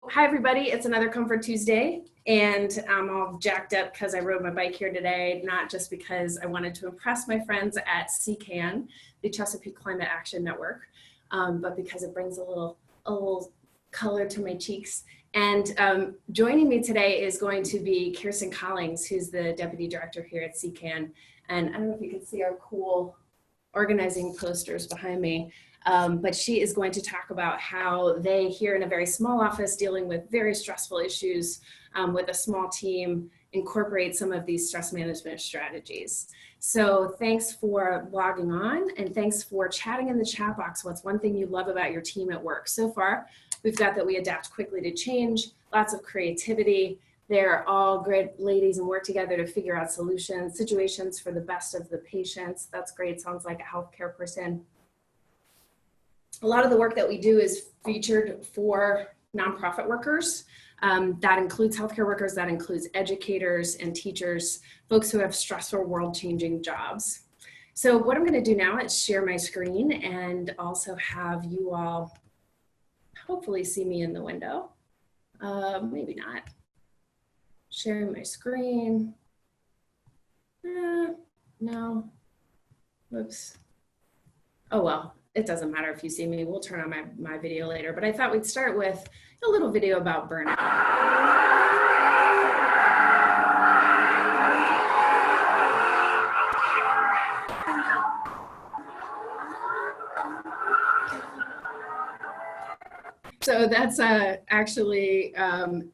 Hi everybody, it's another Comfort Tuesday, and I'm all jacked up because I rode my bike here today, not just because I wanted to impress my friends at CCAN, the Chesapeake Climate Action Network, but because it brings a little color to my cheeks. And joining me today is going to be Kirsten, who's the Deputy Director here at CCAN. And I don't know if you can see our cool organizing posters behind me. But she is going to talk about how they, here in a very small office dealing with very stressful issues with a small team, incorporate some of these stress management strategies. So thanks for logging on, and thanks for chatting in the chat box. What's one thing you love about your team at work? So far, we've got that we adapt quickly to change, lots of creativity. They're all great ladies and work together to figure out solutions, situations for the best of the patients. That's great, sounds like a healthcare person. A lot of the work that we do is featured for nonprofit workers. That includes healthcare workers, that includes educators and teachers, folks who have stressful, world-changing jobs. So what I'm going to do now is share my screen and also have you all hopefully see me in the window. Maybe not. Sharing my screen. No. Whoops. Oh well. It doesn't matter if you see me, we'll turn on my video later, but I thought we'd start with a little video about burnout. So that's actually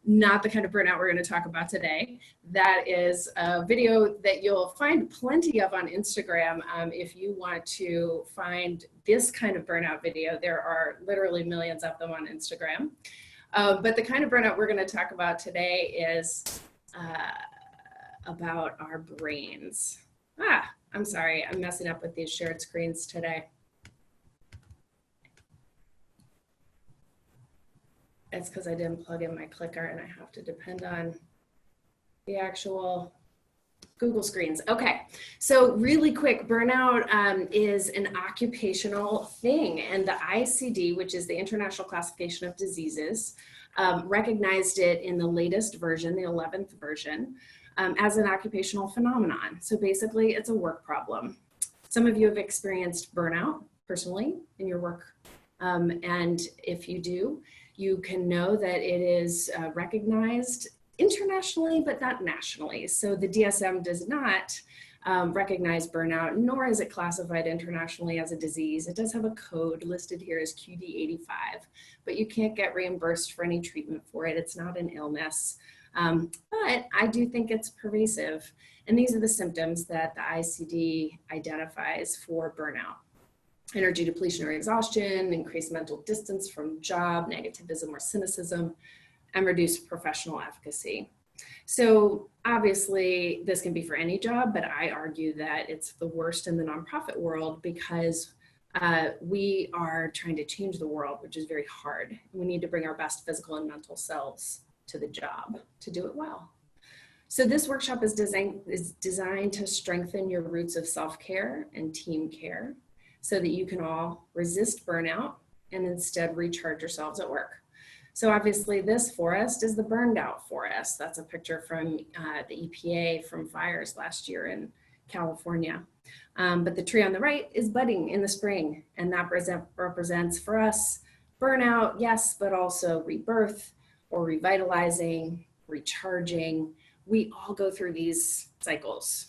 not the kind of burnout we're going to talk about today. That is a video that you'll find plenty of on Instagram. If you want to find this kind of burnout video, there are literally millions of them on Instagram. But the kind of burnout we're going to talk about today is about our brains. I'm sorry, I'm messing up with these shared screens today. It's because I didn't plug in my clicker and I have to depend on the actual Google screens. Okay, so really quick, burnout is an occupational thing, and the ICD, which is the International Classification of Diseases, recognized it in the latest version, the 11th version, as an occupational phenomenon. So basically, it's a work problem. Some of you have experienced burnout personally in your work, and if you do, you can know that it is recognized internationally, but not nationally. So the DSM does not recognize burnout, nor is it classified internationally as a disease. It does have a code listed here as QD85, but you can't get reimbursed for any treatment for it. It's not an illness, but I do think it's pervasive. And these are the symptoms that the ICD identifies for burnout: energy depletion or exhaustion, increased mental distance from job, negativism or cynicism, and reduced professional efficacy. So obviously this can be for any job, but I argue that it's the worst in the nonprofit world because we are trying to change the world, which is very hard. We need to bring our best physical and mental selves to the job to do it well. So this workshop is designed to strengthen your roots of self-care and team care, so that you can all resist burnout and instead recharge yourselves at work. So obviously this forest is the burned out forest. That's a picture from the EPA from fires last year in California. But the tree on the right is budding in the spring, and that represents for us burnout, yes, but also rebirth or revitalizing, recharging. We all go through these cycles.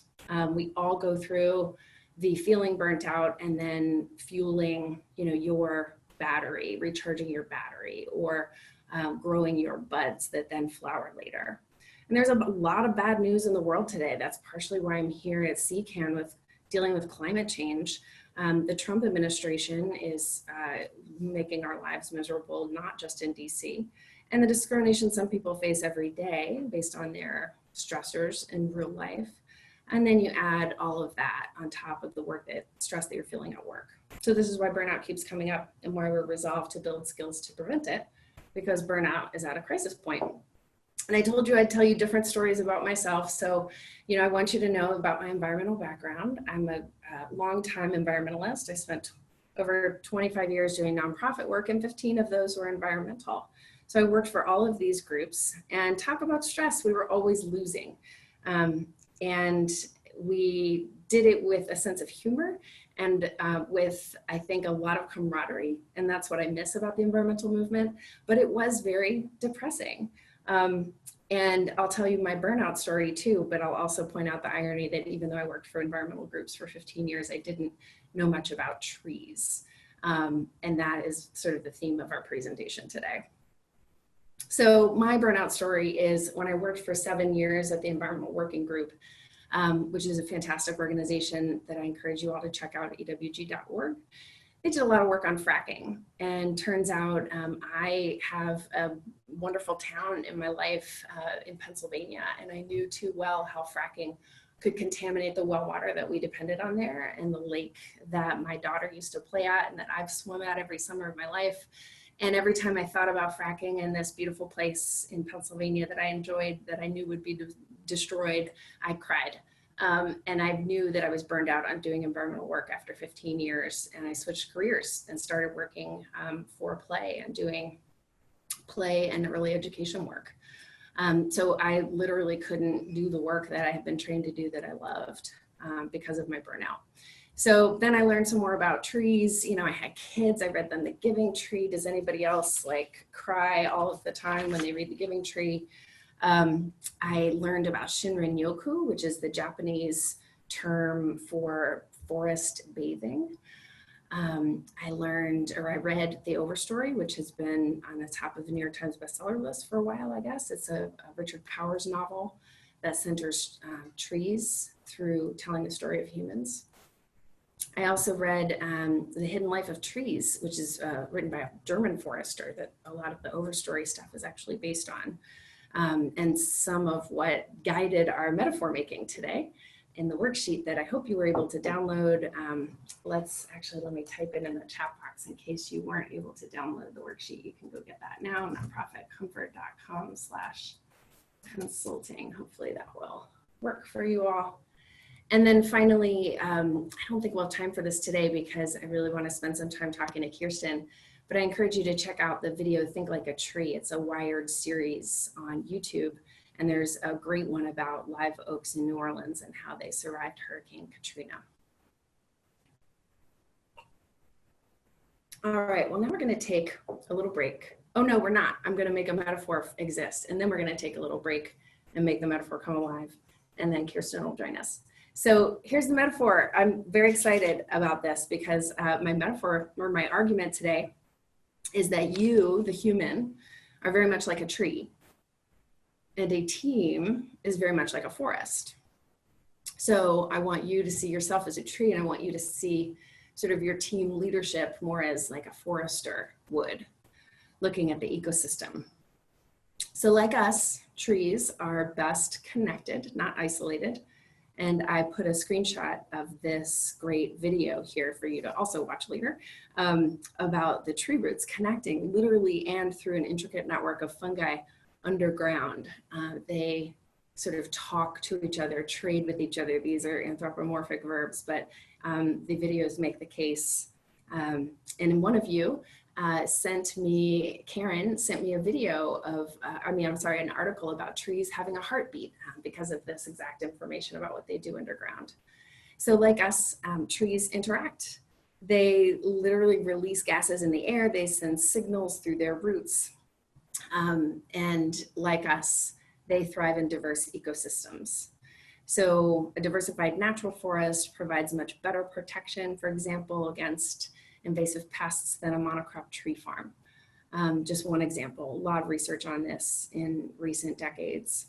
We all go through the feeling burnt out and then fueling, your battery, recharging your battery, or growing your buds that then flower later. And there's a lot of bad news in the world today. That's partially why I'm here at CCAN with dealing with climate change. The Trump administration is making our lives miserable, not just in DC, and the discrimination some people face every day based on their stressors in real life. And then you add all of that on top of the stress that you're feeling at work. So this is why burnout keeps coming up and why we're resolved to build skills to prevent it, because burnout is at a crisis point. And I told you I'd tell you different stories about myself. So, I want you to know about my environmental background. I'm a longtime environmentalist. I spent over 25 years doing nonprofit work, and 15 of those were environmental. So I worked for all of these groups, and talk about stress, we were always losing. And we did it with a sense of humor and with, I think, a lot of camaraderie. And that's what I miss about the environmental movement, but it was very depressing. And I'll tell you my burnout story too, but I'll also point out the irony that even though I worked for environmental groups for 15 years, I didn't know much about trees. And that is sort of the theme of our presentation today. So my burnout story is when I worked for 7 years at the Environmental Working Group, which is a fantastic organization that I encourage you all to check out at ewg.org. They did a lot of work on fracking, and turns out I have a wonderful town in my life in Pennsylvania, and I knew too well how fracking could contaminate the well water that we depended on there, and the lake that my daughter used to play at and that I've swum at every summer of my life. And every time I thought about fracking in this beautiful place in Pennsylvania that I enjoyed, that I knew would be destroyed, I cried. And I knew that I was burned out on doing environmental work after 15 years. And I switched careers and started working for Play and doing play and early education work. So I literally couldn't do the work that I had been trained to do that I loved because of my burnout. So then I learned some more about trees. You know, I had kids, I read them The Giving Tree. Does anybody else like cry all of the time when they read The Giving Tree? I learned about Shinrin-yoku, which is the Japanese term for forest bathing. I read The Overstory, which has been on the top of the New York Times bestseller list for a while, I guess. It's a Richard Powers novel that centers trees through telling the story of humans. I also read The Hidden Life of Trees, which is written by a German forester that a lot of the Overstory stuff is actually based on. And some of what guided our metaphor making today in the worksheet that I hope you were able to download. Let me type it in the chat box in case you weren't able to download the worksheet. You can go get that now, nonprofitcomfort.com/consulting. Hopefully that will work for you all. And then finally, I don't think we'll have time for this today because I really want to spend some time talking to Kirsten, but I encourage you to check out the video, Think Like a Tree. It's a Wired series on YouTube. And there's a great one about live oaks in New Orleans and how they survived Hurricane Katrina. All right, well, now we're gonna take a little break. Oh no, we're not. I'm gonna make a metaphor exist, and then we're gonna take a little break and make the metaphor come alive, and then Kirsten will join us. So here's the metaphor. I'm very excited about this because my metaphor, or my argument today, is that you, the human, are very much like a tree, and a team is very much like a forest. So I want you to see yourself as a tree, and I want you to see sort of your team leadership more as like a forester would, looking at the ecosystem. So like us, trees are best connected, not isolated. And I put a screenshot of this great video here for you to also watch later about the tree roots connecting literally and through an intricate network of fungi underground. They sort of talk to each other, trade with each other. These are anthropomorphic verbs, but the videos make the case. And one of you Karen sent me a video of, an article about trees having a heartbeat because of this exact information about what they do underground. So like us, trees interact. They literally release gases in the air. They send signals through their roots. And like us, they thrive in diverse ecosystems. So a diversified natural forest provides much better protection, for example, against invasive pests than a monocrop tree farm. Just one example, a lot of research on this in recent decades.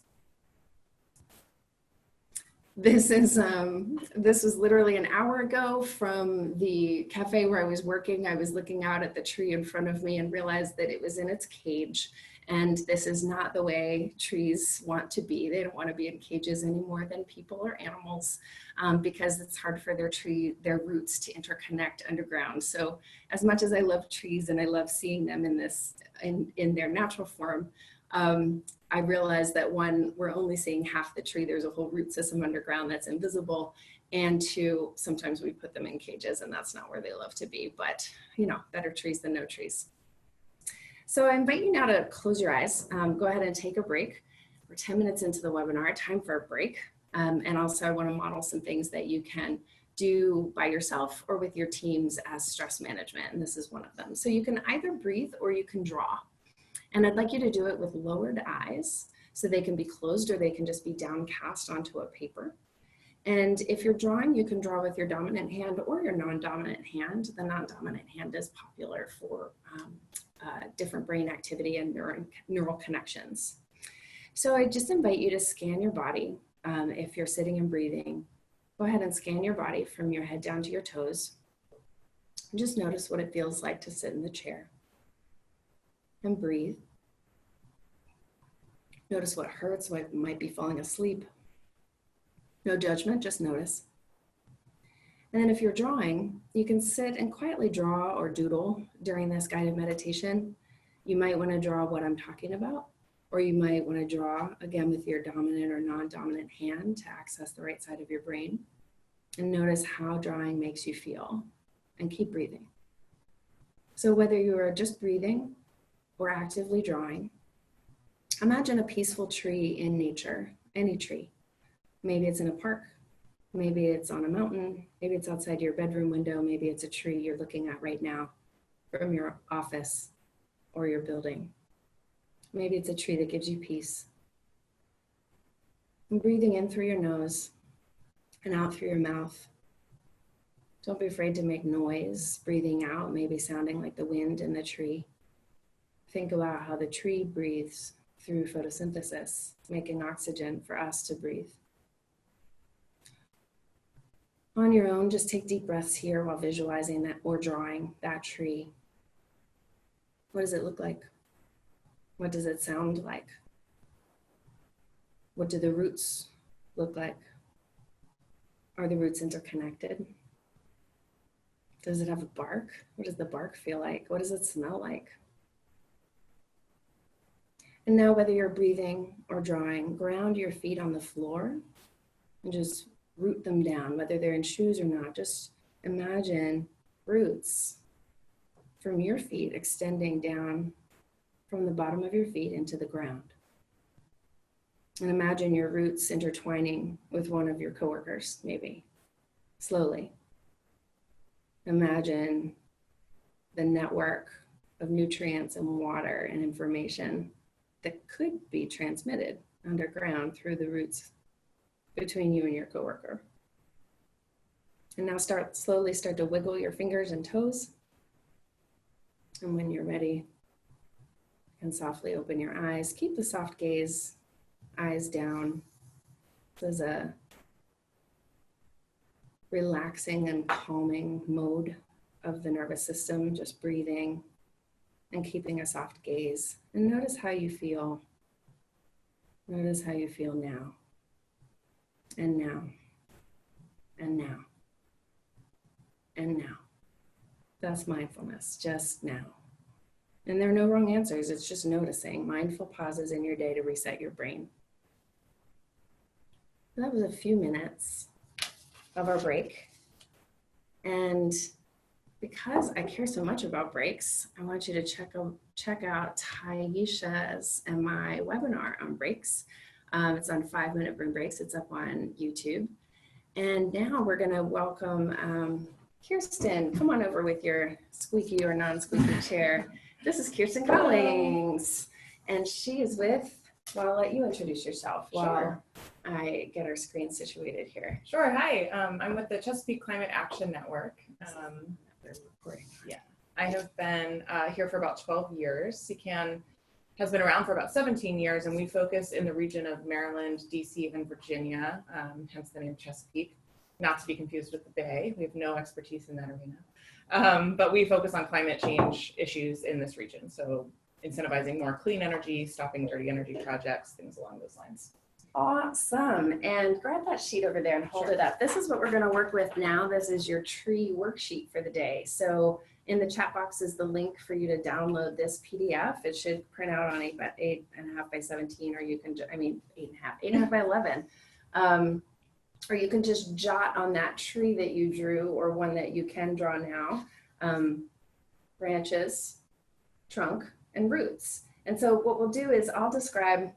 This was literally an hour ago from the cafe where I was working. I was looking out at the tree in front of me and realized that it was in its cage. And this is not the way trees want to be. They don't want to be in cages any more than people or animals because it's hard for their roots to interconnect underground. So as much as I love trees and I love seeing them in their natural form, I realized that one, we're only seeing half the tree. There's a whole root system underground that's invisible. And two, sometimes we put them in cages and that's not where they love to be, but better trees than no trees. So I invite you now to close your eyes. Go ahead and take a break. We're 10 minutes into the webinar, time for a break. And also I want to model some things that you can do by yourself or with your teams as stress management. And this is one of them. So you can either breathe or you can draw. And I'd like you to do it with lowered eyes. So they can be closed or they can just be downcast onto a paper. And if you're drawing, you can draw with your dominant hand or your non-dominant hand. The non-dominant hand is popular for different brain activity and neural connections. So I just invite you to scan your body. If you're sitting and breathing, go ahead and scan your body from your head down to your toes. And just notice what it feels like to sit in the chair and breathe. Notice what hurts, what might be falling asleep. No judgment, just notice. And then if you're drawing, you can sit and quietly draw or doodle during this guided meditation. You might want to draw what I'm talking about, or you might want to draw again with your dominant or non-dominant hand to access the right side of your brain. And notice how drawing makes you feel, and keep breathing. So whether you are just breathing or actively drawing, imagine a peaceful tree in nature, any tree. Maybe it's in a park, maybe it's on a mountain, maybe it's outside your bedroom window, maybe it's a tree you're looking at right now from your office or your building. Maybe it's a tree that gives you peace. And breathing in through your nose and out through your mouth. Don't be afraid to make noise, breathing out, maybe sounding like the wind in the tree. Think about how the tree breathes through photosynthesis, making oxygen for us to breathe. On your own, just take deep breaths here while visualizing that or drawing that tree. What does it look like? What does it sound like? What do the roots look like? Are the roots interconnected? Does it have a bark? What does the bark feel like? What does it smell like? And now, whether you're breathing or drawing, ground your feet on the floor and just root them down, whether they're in shoes or not. Just imagine roots from your feet extending down from the bottom of your feet into the ground. And imagine your roots intertwining with one of your coworkers, maybe, slowly. Imagine the network of nutrients and water and information that could be transmitted underground through the roots between you and your coworker. And now slowly start to wiggle your fingers and toes. And when you're ready, you can softly open your eyes. Keep the soft gaze, eyes down. This is a relaxing and calming mode of the nervous system, just breathing and keeping a soft gaze. And notice how you feel. Notice how you feel now. And now, and now, and now. That's mindfulness, just now. And there are no wrong answers. It's just noticing mindful pauses in your day to reset your brain. That was a few minutes of our break. And because I care so much about breaks, I want you to check out Taisha's and my webinar on breaks. It's on 5-minute room breaks. It's up on YouTube. And now we're going to welcome Kirsten. Come on over with your squeaky or non-squeaky chair. This is Kirsten Collings, and she is with, well, I'll let you introduce yourself while I get our screen situated here. Sure. Hi. I'm with the Chesapeake Climate Action Network. Yeah, I have been here for about 12 years. CCAN has been around for about 17 years, and we focus in the region of Maryland, DC, and Virginia, hence the name Chesapeake, not to be confused with the Bay. We have no expertise in that arena. But we focus on climate change issues in this region. So incentivizing more clean energy, stopping dirty energy projects, things along those lines. Awesome. And grab that sheet over there and hold it up. This is what we're going to work with now. This is your tree worksheet for the day. So in the chat box is the link for you to download this PDF. It should print out on 8.5 by 17, or you can, 8.5 by 11. Or you can just jot on that tree that you drew, or one that you can draw now, branches, trunk, and roots. And so what we'll do is I'll describe,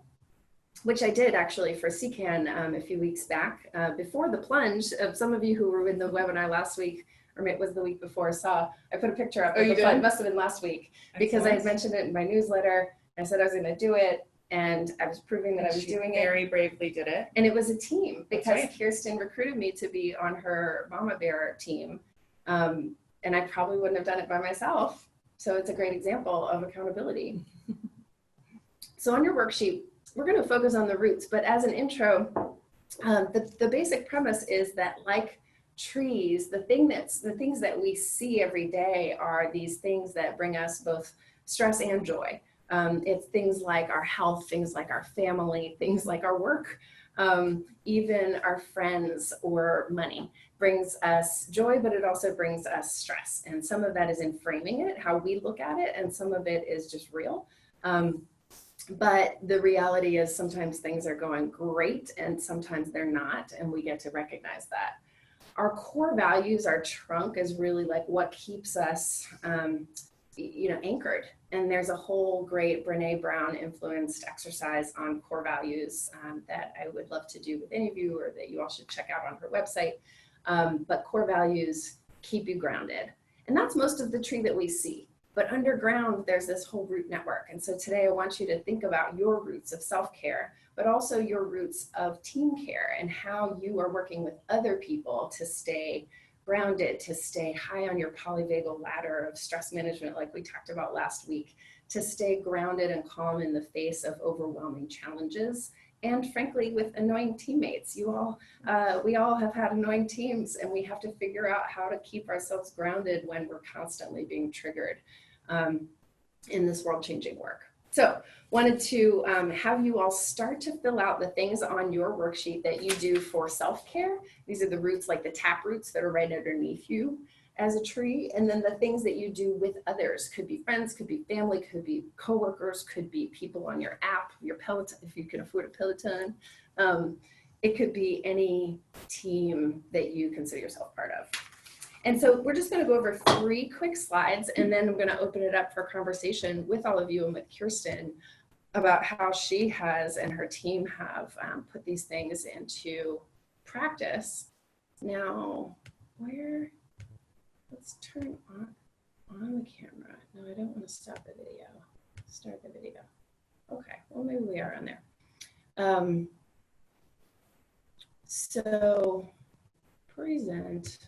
which I did actually for CCAN a few weeks back, before the plunge. Of some of you who were in the webinar last week, or it was the week before, saw, I put a picture up. Oh, you did? It must have been last week. Excellent. Because I had mentioned it in my newsletter. I said I was going to do it, and I was proving that I was doing it. Very bravely did it. And it was a team, because right. Kirsten recruited me to be on her Mama Bear team. And I probably wouldn't have done it by myself. So it's a great example of accountability. So on your worksheet, we're going to focus on the roots, but as an intro, the basic premise is that, like trees, the things that we see every day are these things that bring us both stress and joy. It's things like our health, things like our family, things like our work, even our friends or money brings us joy, but it also brings us stress. And some of that is in framing it, how we look at it, and some of it is just real. But the reality is sometimes things are going great and sometimes they're not, and we get to recognize that. Our core values, our trunk, is really like what keeps us anchored. And there's a whole great Brene Brown influenced exercise on core values that I would love to do with any of you, or that you all should check out on her website. But core values keep you grounded. And that's most of the tree that we see. But underground, there's this whole root network. And so today I want you to think about your roots of self-care, but also your roots of team care, and how you are working with other people to stay grounded, to stay high on your polyvagal ladder of stress management, like we talked about last week, to stay grounded and calm in the face of overwhelming challenges. And frankly, with annoying teammates. We all have had annoying teams, and we have to figure out how to keep ourselves grounded when we're constantly being triggered in this world-changing work. So wanted to have you all start to fill out the things on your worksheet that you do for self-care. These are the roots, like the tap roots that are right underneath you as a tree. And then the things that you do with others, could be friends, could be family, could be coworkers, could be people on your app, your Peloton, if you can afford a Peloton. It could be any team that you consider yourself part of. And so we're just going to go over 3 quick slides, and then I'm going to open it up for conversation with all of you and with Kirsten about how she has and her team have put these things into practice. Now, let's turn on the camera. No, I don't want to stop the video. Start the video. Okay, well, maybe we are on there. So present.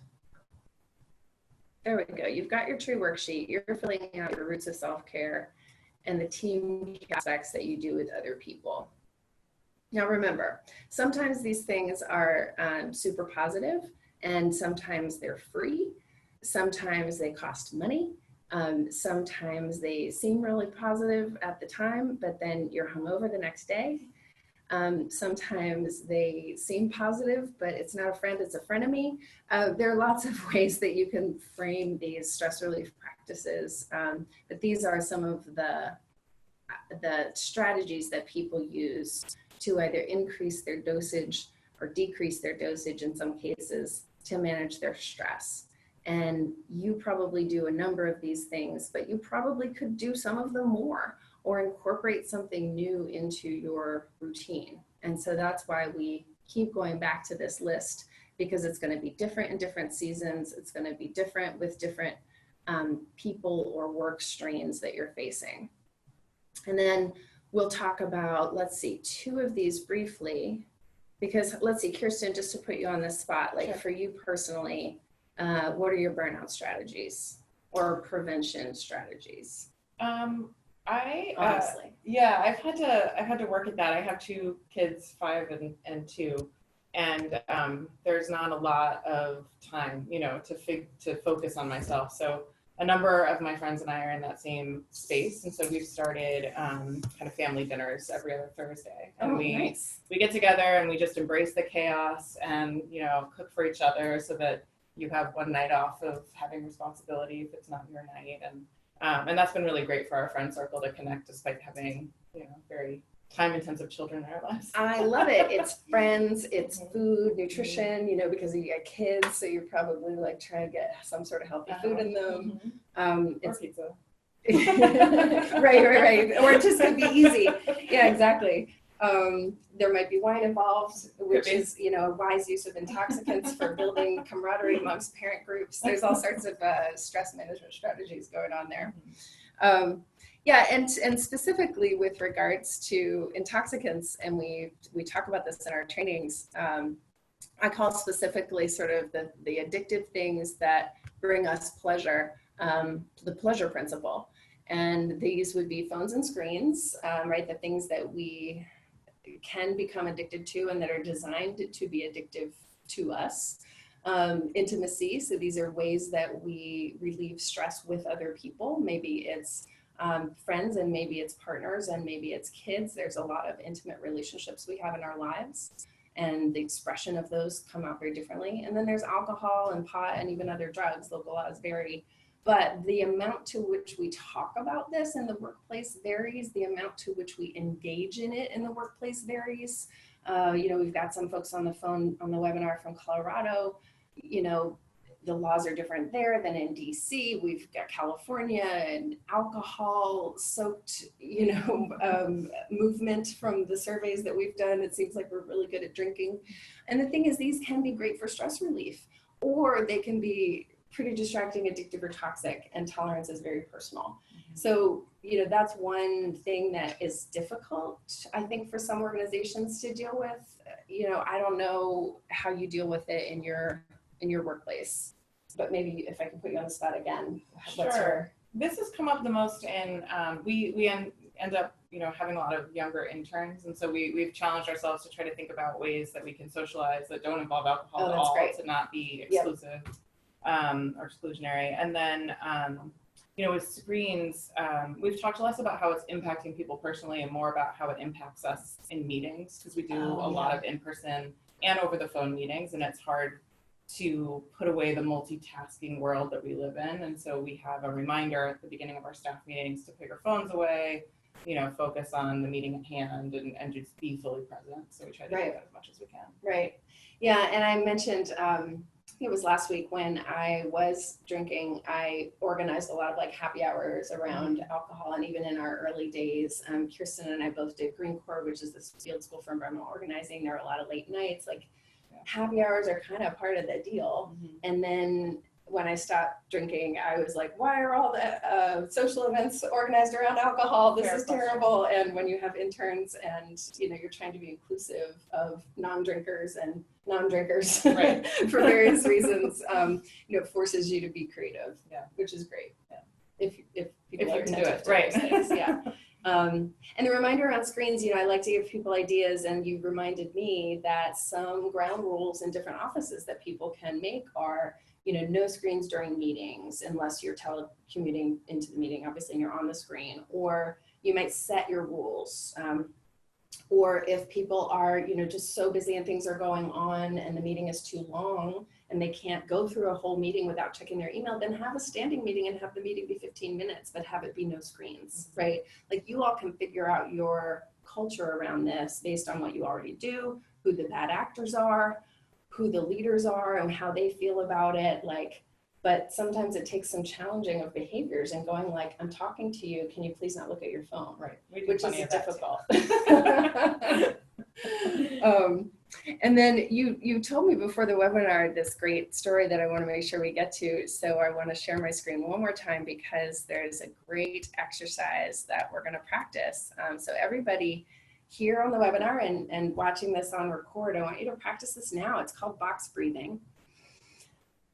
There we go. You've got your tree worksheet. You're filling out your roots of self-care and the team aspects that you do with other people. Now remember, sometimes these things are super positive, and sometimes they're free. Sometimes they cost money. Sometimes they seem really positive at the time, but then you're hungover the next day. Sometimes they seem positive, but it's not a friend, it's a frenemy. There are lots of ways that you can frame these stress relief practices, but these are some of the strategies that people use to either increase their dosage or decrease their dosage in some cases to manage their stress. And you probably do a number of these things, but you probably could do some of them more, or incorporate something new into your routine. And so that's why we keep going back to this list, because it's going to be different in different seasons. It's going to be different with different people or work strains that you're facing. And then we'll talk about, let's see, 2 of these briefly, because let's see, Kirsten, just to put you on the spot, like, sure, for you personally, what are your burnout strategies or prevention strategies? Honestly. Yeah, I've had to work at that. I have 2 kids, 5 and 2, and there's not a lot of time, to focus on myself. So a number of my friends and I are in that same space, and so we've started kind of family dinners every other Thursday, and we get together and we just embrace the chaos and cook for each other, so that you have one night off of having responsibility if it's not your night, and that's been really great for our friend circle to connect, despite having very time-intensive children in our lives. I love it. It's friends, it's food, nutrition, because you got kids, so you're probably like trying to get some sort of healthy food in them. Or It's pizza. Right. Or it just could be easy. Yeah, exactly. There might be wine involved, which is, a wise use of intoxicants for building camaraderie amongst parent groups. There's all sorts of stress management strategies going on there. Yeah, and specifically with regards to intoxicants, and we talk about this in our trainings, I call specifically sort of the addictive things that bring us pleasure, the pleasure principle. And these would be phones and screens, right? The things that we can become addicted to and that are designed to be addictive to us. Intimacy, so these are ways that we relieve stress with other people. Maybe it's friends, and maybe it's partners, and maybe it's kids. There's a lot of intimate relationships we have in our lives, and the expression of those come out very differently. And then there's alcohol and pot and even other drugs. Local laws vary, but the amount to which we talk about this in the workplace varies. The amount to which we engage in it in the workplace varies. We've got some folks on the phone on the webinar from Colorado. The laws are different there than in DC. We've got California and alcohol soaked, movement from the surveys that we've done. It seems like we're really good at drinking. And the thing is, these can be great for stress relief, or they can be pretty distracting, addictive, or toxic, and tolerance is very personal. So, that's one thing that is difficult, I think, for some organizations to deal with. I don't know how you deal with it in your workplace, but maybe if I can put you on the spot again. Sure. This has come up the most in, we end up, having a lot of younger interns. And so we've challenged ourselves to try to think about ways that we can socialize that don't involve alcohol at all, to not be exclusive. Or exclusionary. And then, with screens, we've talked less about how it's impacting people personally and more about how it impacts us in meetings, because we do a lot of in-person and over the phone meetings, and it's hard to put away the multitasking world that we live in. And so we have a reminder at the beginning of our staff meetings to put your phones away, focus on the meeting at hand, and just be fully present. So we try to do that as much as we can. Right. Yeah, and I mentioned, it was last week when I was drinking, I organized a lot of happy hours around alcohol. And even in our early days, Kirsten and I both did Green Corps, which is this field school for environmental organizing. There were a lot of late nights, happy hours are kind of part of the deal. And then when I stopped drinking, I was like, why are all the social events organized around alcohol? This is terrible. And when you have interns and, you're trying to be inclusive of non-drinkers and non-drinkers for various reasons, it forces you to be creative, which is great. If people are attentive to those things, and the reminder around screens, I like to give people ideas, and you reminded me that some ground rules in different offices that people can make are, no screens during meetings unless you're telecommuting into the meeting, obviously, and you're on the screen, or you might set your rules. Or if people are, just so busy and things are going on and the meeting is too long and they can't go through a whole meeting without checking their email, then have a standing meeting and have the meeting be 15 minutes, but have it be no screens, right? You all can figure out your culture around this based on what you already do, who the bad actors are, who the leaders are, and how they feel about it. But sometimes it takes some challenging of behaviors and going I'm talking to you, can you please not look at your phone? Right. Which is difficult. And then you told me before the webinar this great story that I want to make sure we get to. So I want to share my screen one more time because there's a great exercise that we're going to practice. So everybody here on the webinar and watching this on record, I want you to practice this now. It's called box breathing.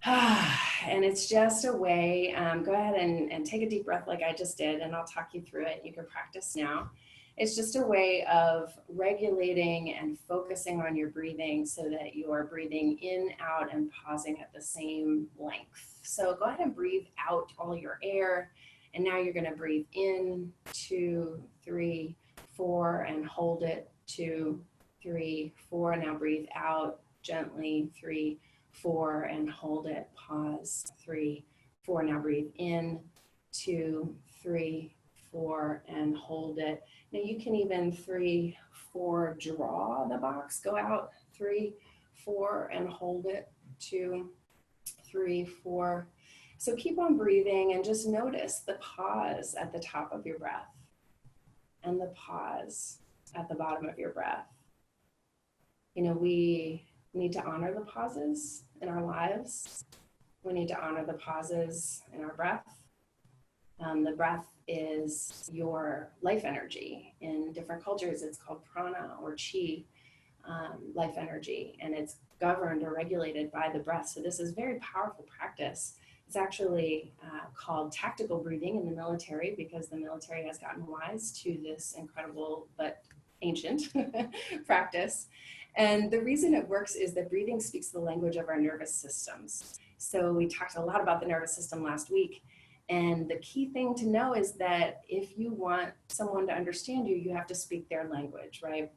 And it's just a way, go ahead and take a deep breath like I just did, and I'll talk you through it. You can practice now. It's just a way of regulating and focusing on your breathing so that you are breathing in, out, and pausing at the same length. So go ahead and breathe out all your air. And now you're going to breathe in, 2, 3, 4, and hold it, 2, 3, 4. Now breathe out gently, 3, 4, and hold it, pause, 3, 4. Now breathe in, 2, 3, 4, and hold it. Now you can even 3, 4, draw the box, go out, 3, 4, and hold it, 2, 3, 4. So keep on breathing and just notice the pause at the top of your breath and the pause at the bottom of your breath. You know, we need to honor the pauses in our lives. We need to honor the pauses in our breath. The breath is your life energy. In different cultures, it's called prana or chi, life energy, and it's governed or regulated by the breath. So this is very powerful practice. It's actually called tactical breathing in the military because the military has gotten wise to this incredible but ancient practice. And the reason it works is that breathing speaks the language of our nervous systems. So we talked a lot about the nervous system last week. And the key thing to know is that if you want someone to understand you, you have to speak their language, right?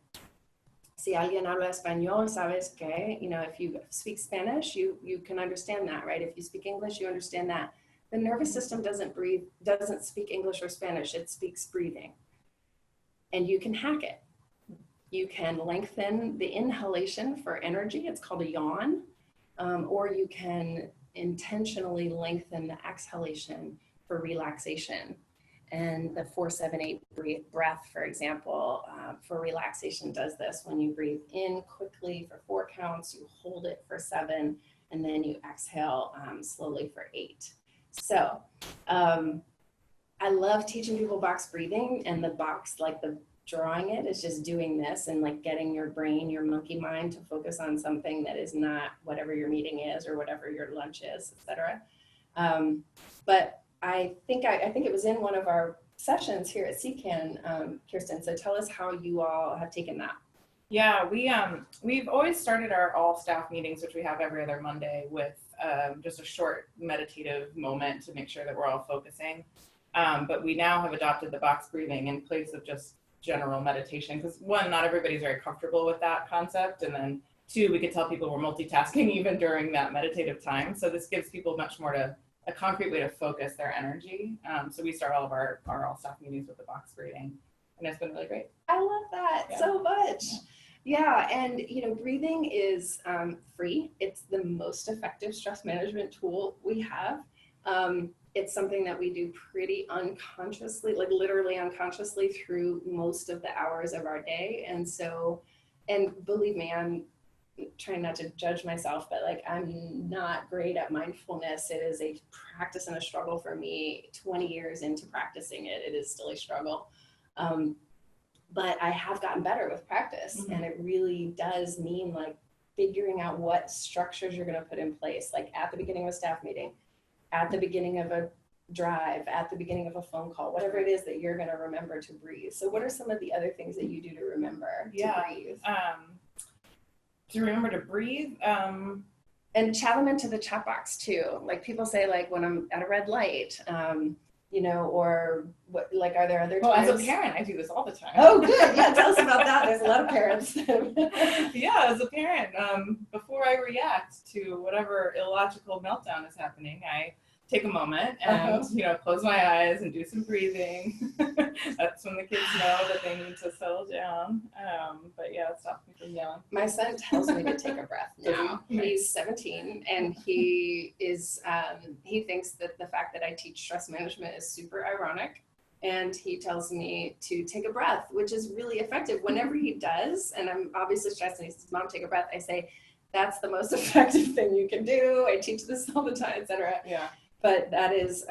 Si alguien habla español, sabes que, you know, if you speak Spanish, you can understand that, right? If you speak English, you understand that. The nervous system doesn't speak English or Spanish, it speaks breathing. And you can hack it. You can lengthen the inhalation for energy, it's called a yawn, or you can intentionally lengthen the exhalation for relaxation. And the 4-7-8 breath, for example, for relaxation does this. When you breathe in quickly for 4 counts, you hold it for 7, and then you exhale slowly for 8. So I love teaching people box breathing, and the box, like the drawing it is just doing this and like getting your brain, your monkey mind, to focus on something that is not whatever your meeting is or whatever your lunch is, etc. But I think it was in one of our sessions here at CCAN, Kirsten. So tell us how you all have taken that. Yeah, we've always started our all staff meetings, which we have every other Monday, with just a short meditative moment to make sure that we're all focusing. But we now have adopted the box breathing in place of just general meditation, because 1, not everybody's very comfortable with that concept, and then 2, we could tell people we're multitasking even during that meditative time. So this gives people much more a concrete way to focus their energy. So we start all of our all staff meetings with the box breathing, and it's been really great. I love that so much. Yeah, and you know, breathing is free. It's the most effective stress management tool we have. It's something that we do pretty unconsciously, like literally unconsciously, through most of the hours of our day. And so, and believe me, I'm trying not to judge myself, but like I'm not great at mindfulness. It is a practice and a struggle for me. 20 years into practicing it, it is still a struggle. But I have gotten better with practice, and it really does mean like figuring out what structures you're going to put in place, like at the beginning of a staff meeting, at the beginning of a drive, at the beginning of a phone call, whatever it is that you're going to remember to breathe. So what are some of the other things that you do to remember to breathe? To remember to breathe. And chat them into the chat box too. Like people say, like when I'm at a red light, you know, or what, like, are there other times? Well, as a parent, I do this all the time. Oh, good. Yeah, tell us about that. There's a lot of parents. Yeah, as a parent, before I react to whatever illogical meltdown is happening, I take a moment and, you know, close my eyes and do some breathing. That's when the kids know that they need to settle down. But yeah, it stops me from yelling. My son tells me to take a breath now. He's 17, and he is, he thinks that the fact that I teach stress management is super ironic. And he tells me to take a breath, which is really effective. Whenever he does, and I'm obviously stressed, and he says, Mom, take a breath, I say, that's the most effective thing you can do. I teach this all the time, etc. Yeah. But that is,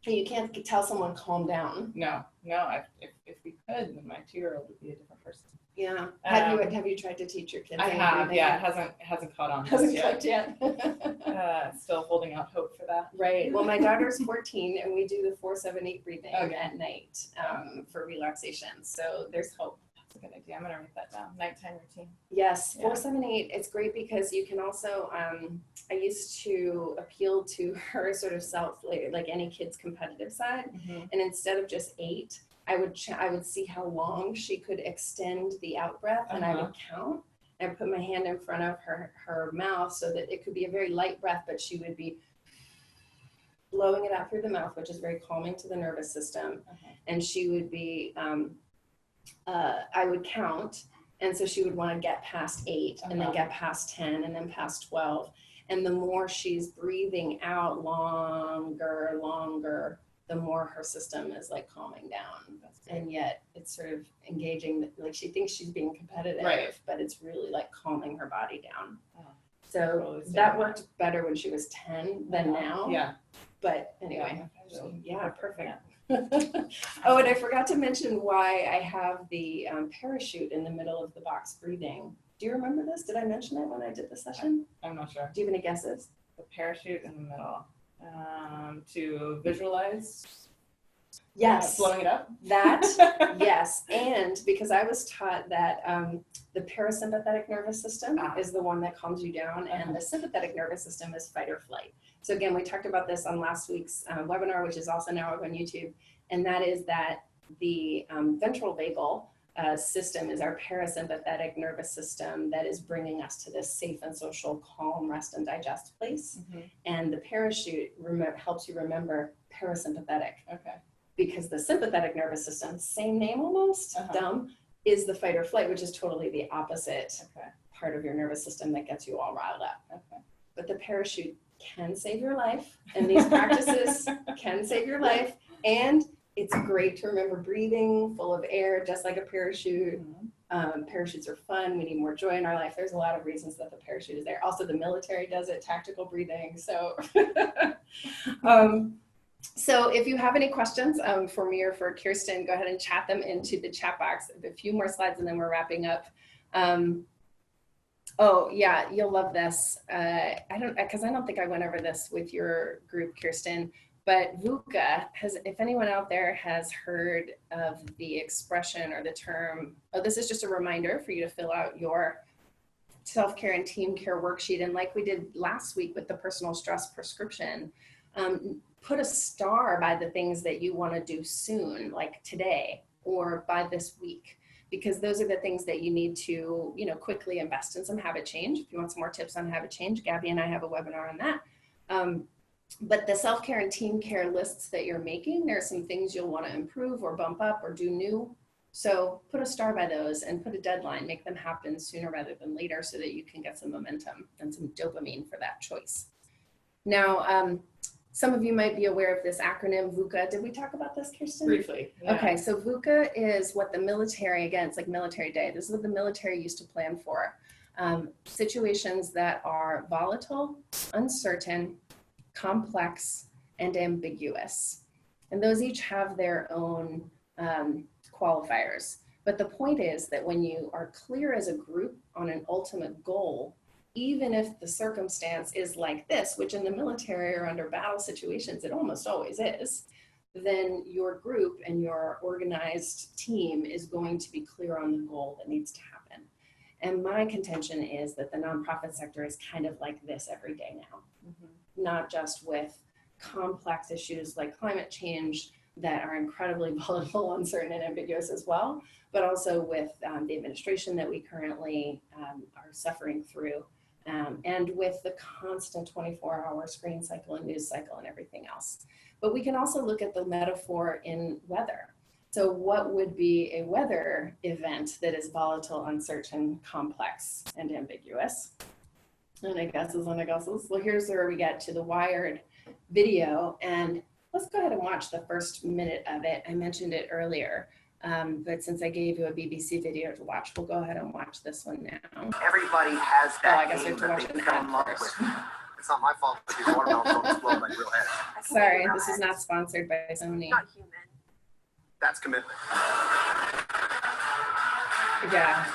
you can't tell someone calm down. No. If we could, then my 2-year-old would be a different person. Yeah. Have you tried to teach your kids? I have. Yeah, it hasn't caught on. Hasn't clicked yet. Still holding out hope for that. Right. Well, my daughter's 14, and we do the 4-7-8 breathing at night for relaxation. So there's hope. That's a good idea. I'm gonna write that down. Nighttime routine. Yes, 4-7-8. It's great because you can also. I used to appeal to her sort of self, like any kid's competitive side, and instead of just 8. I would see how long she could extend the out breath, and I would count. I would put my hand in front of her mouth so that it could be a very light breath, but she would be blowing it out through the mouth, which is very calming to the nervous system. And she would be, I would count, and so she would want to get past 8, and then get past 10, and then past 12. And the more she's breathing out longer, the more her system is like calming down. And yet it's sort of engaging, like she thinks she's being competitive, Right. but it's really like calming her body down. Oh, so totally that worked better when she was 10 than now. Yeah. But anyway, Yeah. so yeah, perfect. Oh, and I forgot to mention why I have the parachute in the middle of the box breathing. Do you remember this? Did I mention it when I did the session? I'm not sure. Do you have any guesses? The parachute in the middle. To visualize. Yes. Blowing it up. That, yes. And because I was taught that the parasympathetic nervous system is the one that calms you down, and the sympathetic nervous system is fight or flight. So again, we talked about this on last week's webinar, which is also now up on YouTube, and that is that the ventral vagal system is our parasympathetic nervous system that is bringing us to this safe and social, calm, rest and digest place. And the parachute helps you remember parasympathetic. Okay. Because the sympathetic nervous system, same name almost, dumb, is the fight or flight, which is totally the opposite part of your nervous system that gets you all riled up. Okay. But the parachute can save your life, and these practices can save your life, and it's great to remember breathing full of air, just like a parachute. Parachutes are fun. We need more joy in our life. There's a lot of reasons that the parachute is there. Also, the military does it, tactical breathing. So, so if you have any questions for me or for Kirsten, go ahead and chat them into the chat box. A few more slides and then we're wrapping up. Oh yeah, you'll love this. Because I don't think I went over this with your group, Kirsten, but VUCA if anyone out there has heard of the expression or the term, this is just a reminder for you to fill out your self-care and team care worksheet. And like we did last week with the personal stress prescription, put a star by the things that you want to do soon, like today or by this week, because those are the things that you need to, quickly invest in some habit change. If you want some more tips on habit change, Gabby and I have a webinar on that. But the self-care and team care lists that you're making, there are some things you'll want to improve or bump up or do new. So put a star by those and put a deadline, make them happen sooner rather than later so that you can get some momentum and some dopamine for that choice. Now, some of you might be aware of this acronym VUCA. Did we talk about this, Kirsten? Briefly. Yeah. Okay, so VUCA is what the military, again, it's like military day. This is what the military used to plan for. Situations that are volatile, uncertain, complex, and ambiguous. And those each have their own qualifiers. But the point is that when you are clear as a group on an ultimate goal, even if the circumstance is like this, which in the military or under battle situations, it almost always is, then your group and your organized team is going to be clear on the goal that needs to happen. And my contention is that the nonprofit sector is kind of like this every day now, not just with complex issues like climate change that are incredibly volatile, uncertain, and ambiguous as well, but also with the administration that we currently are suffering through, and with the constant 24-hour screen cycle and news cycle and everything else. But we can also look at the metaphor in weather. So what would be a weather event that is volatile, uncertain, complex, and ambiguous? And I guesses. Well, here's where we get to the Wired video. And let's go ahead and watch the first minute of it. I mentioned it earlier, but since I gave you a BBC video to watch, we'll go ahead and watch this one now. Everybody has that I guess we game have to that watch they it fell in love first. with. It's not my fault that these watermelons don't explode like real heads. Sorry, this is not sponsored by Sony. Not human. That's commitment. Yeah.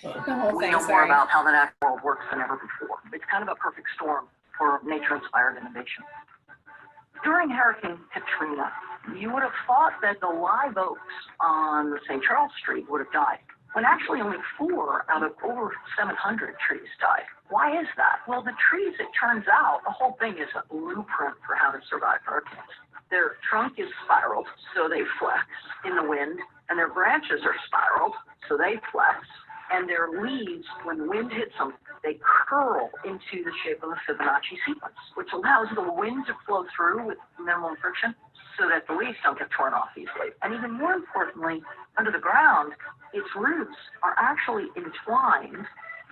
The whole We thing, know more sorry. about how the natural world works than ever before. It's kind of a perfect storm for nature-inspired innovation. During Hurricane Katrina, you would have thought that the live oaks on the St. Charles Street would have died, when actually only 4 out of over 700 trees died. Why is that? Well, the trees, it turns out, the whole thing is a blueprint for how to survive hurricanes. Their trunk is spiraled, so they flex in the wind, and their branches are spiraled, so they flex, and their leaves, when the wind hits them, they curl into the shape of a Fibonacci sequence, which allows the wind to flow through with minimal friction so that the leaves don't get torn off easily. And even more importantly, under the ground, its roots are actually entwined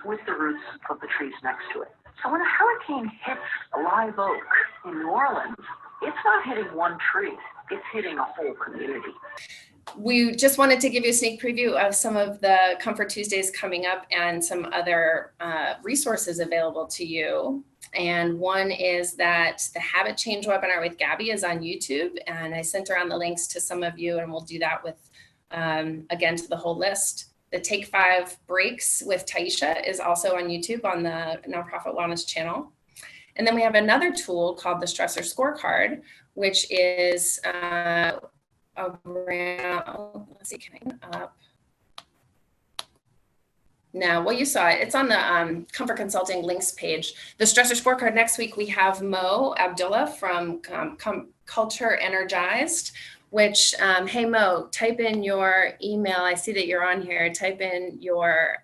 with the roots of the trees next to it. So when a hurricane hits a live oak in New Orleans, it's not hitting one tree, it's hitting a whole community. We just wanted to give you a sneak preview of some of the Comfort Tuesdays coming up and some other resources available to you. And one is that the Habit Change webinar with Gabby is on YouTube, and I sent around the links to some of you, and we'll do that with, again, to the whole list. The Take 5 Breaks with Taisha is also on YouTube on the Nonprofit Wellness channel. And then we have another tool called the Stressor Scorecard, which is around, let's see, coming up. Now, well, you saw it. It's on the Comfort Consulting links page. The Stressor Scorecard next week, we have Mo Abdullah from Culture Energized, which, hey, Mo, type in your email. I see that you're on here. Type in your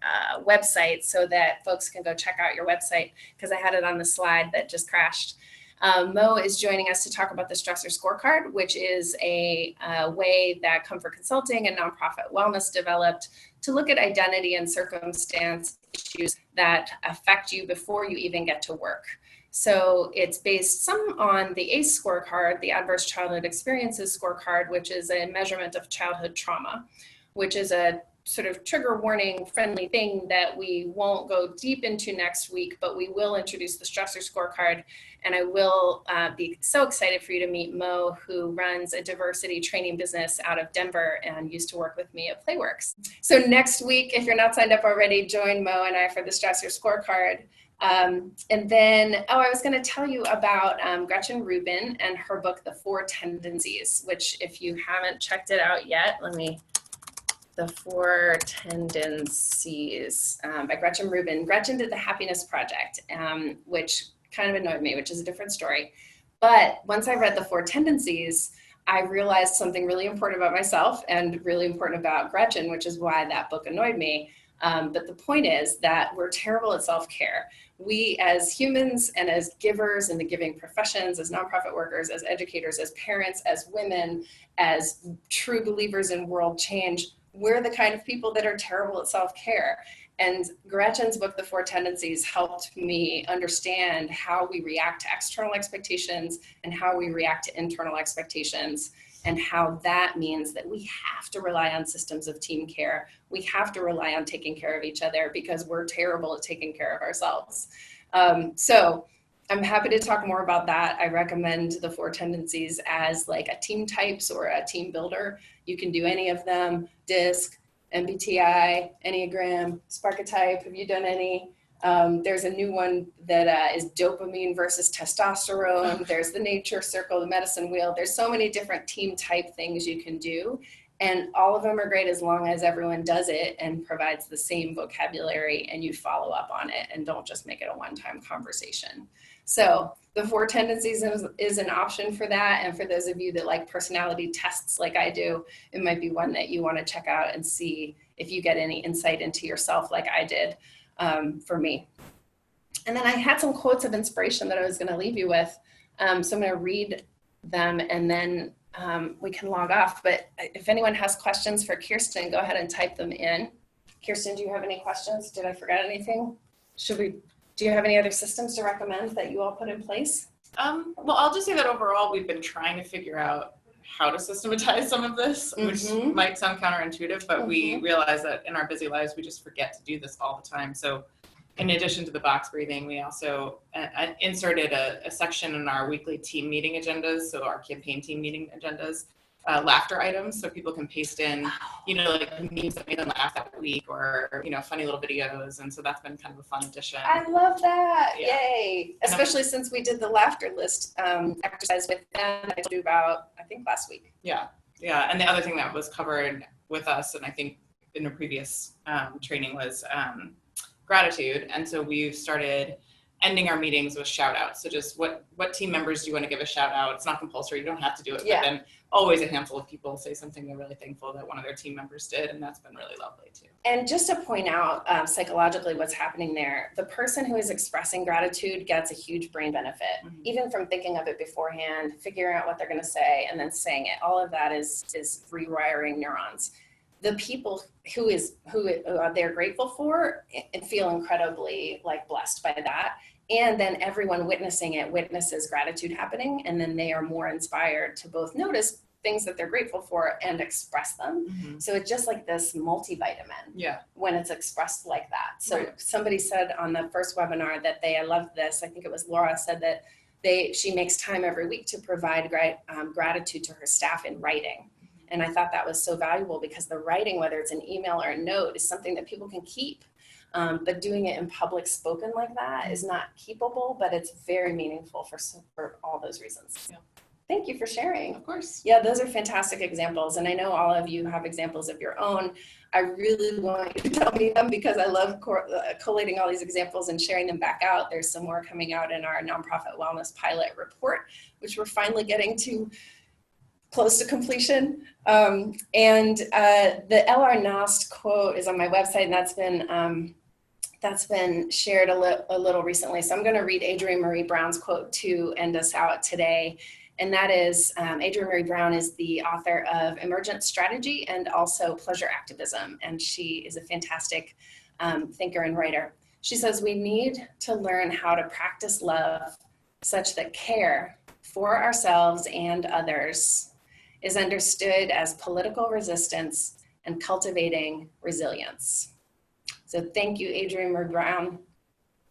website so that folks can go check out your website, because I had it on the slide that just crashed. Mo is joining us to talk about the Stressor Scorecard, which is a way that Comfort Consulting and Nonprofit Wellness developed to look at identity and circumstance issues that affect you before you even get to work. So it's based some on the ACE scorecard, the Adverse Childhood Experiences scorecard, which is a measurement of childhood trauma, which is a sort of trigger warning friendly thing that we won't go deep into next week, but we will introduce the Stressor Scorecard. And I will be so excited for you to meet Mo, who runs a diversity training business out of Denver and used to work with me at Playworks. So next week, if you're not signed up already, join Mo and I for the Stressor Scorecard. And then, I was going to tell you about Gretchen Rubin and her book, The 4 Tendencies, which if you haven't checked it out yet, The 4 Tendencies by Gretchen Rubin. Gretchen did the Happiness Project, which kind of annoyed me, which is a different story. But once I read The 4 Tendencies, I realized something really important about myself and really important about Gretchen, which is why that book annoyed me. But the point is that we're terrible at self-care. We as humans and as givers in the giving professions, as nonprofit workers, as educators, as parents, as women, as true believers in world change, we're the kind of people that are terrible at self-care. And Gretchen's book, The 4 Tendencies, helped me understand how we react to external expectations and how we react to internal expectations, and how that means that we have to rely on systems of team care. We have to rely on taking care of each other because we're terrible at taking care of ourselves. So I'm happy to talk more about that. I recommend the 4 Tendencies as like a team types or a team builder. You can do any of them: DISC, MBTI, Enneagram, Sparketype. Have you done any? There's a new one that is dopamine versus testosterone. There's the nature circle, the medicine wheel. There's so many different team type things you can do. And all of them are great as long as everyone does it and provides the same vocabulary and you follow up on it and don't just make it a one-time conversation. So the 4 Tendencies is an option for that. And for those of you that like personality tests like I do, it might be one that you want to check out and see if you get any insight into yourself like I did for me. And then I had some quotes of inspiration that I was going to leave you with. So I'm going to read them and then we can log off. But if anyone has questions for Kirsten, go ahead and type them in. Kirsten, do you have any questions? Did I forget anything? Do you have any other systems to recommend that you all put in place? Well, I'll just say that overall, we've been trying to figure out how to systematize some of this, which might sound counterintuitive, but we realize that in our busy lives, we just forget to do this all the time. So in addition to the box breathing, we also inserted a section in our weekly team meeting agendas, so our campaign team meeting agendas, laughter items, so people can paste in, like memes that made them laugh that week, or funny little videos, and so that's been kind of a fun addition. I love that! Yeah. Yay! Especially since we did the laughter list exercise with them. I told you about, I think, last week. Yeah. And the other thing that was covered with us, and I think in a previous training, was gratitude. And so we've started ending our meetings with shout outs. So just what team members do you want to give a shout out? It's not compulsory. You don't have to do it. Yeah. But then always a handful of people say something they're really thankful that one of their team members did. And that's been really lovely too. And just to point out psychologically what's happening there, the person who is expressing gratitude gets a huge brain benefit, even from thinking of it beforehand, figuring out what they're going to say, and then saying it. All of that is rewiring neurons. the people who they're grateful for and feel incredibly like blessed by that. And then everyone witnessing it witnesses gratitude happening. And then they are more inspired to both notice things that they're grateful for and express them. Mm-hmm. So it's just like this multivitamin when it's expressed like that. So somebody said on the first webinar that I loved this. I think it was Laura said that she makes time every week to provide gratitude to her staff in writing. And I thought that was so valuable because the writing, whether it's an email or a note, is something that people can keep. But doing it in public spoken like that is not keepable, but it's very meaningful for all those reasons. Yeah. Thank you for sharing. Of course. Yeah, those are fantastic examples. And I know all of you have examples of your own. I really want you to tell me them because I love collating all these examples and sharing them back out. There's some more coming out in our nonprofit wellness pilot report, which we're finally getting to close to completion. And the L.R. Nost quote is on my website, and that's been shared a little recently. So I'm going to read Adrienne Marie Brown's quote to end us out today. And that is, Adrienne Marie Brown is the author of Emergent Strategy and also Pleasure Activism. And she is a fantastic thinker and writer. She says, we need to learn how to practice love such that care for ourselves and others is understood as political resistance and cultivating resilience. So thank you, Adrienne Marie Brown.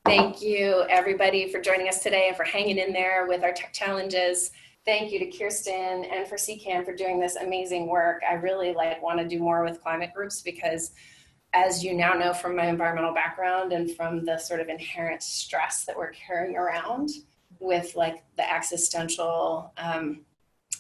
Thank you, everybody, for joining us today and for hanging in there with our tech challenges. Thank you to Kirsten and for CCAN for doing this amazing work. I really want to do more with climate groups because, as you now know from my environmental background and from the sort of inherent stress that we're carrying around with the existential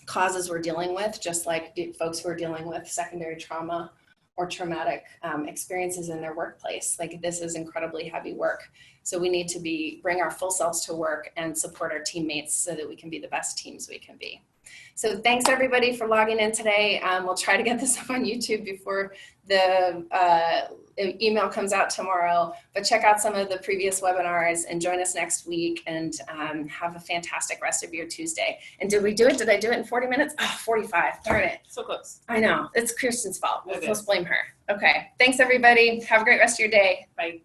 causes we're dealing with, just like folks who are dealing with secondary trauma or traumatic experiences in their workplace. This is incredibly heavy work. So we need to bring our full selves to work and support our teammates so that we can be the best teams we can be. So thanks everybody for logging in today. We'll try to get this up on YouTube before the email comes out tomorrow, but check out some of the previous webinars and join us next week and have a fantastic rest of your Tuesday. And did we do it? Did I do it in 40 minutes? Oh, 45, darn it. So close. I know, it's Kirsten's fault. Let's blame her. Okay, thanks everybody. Have a great rest of your day. Bye.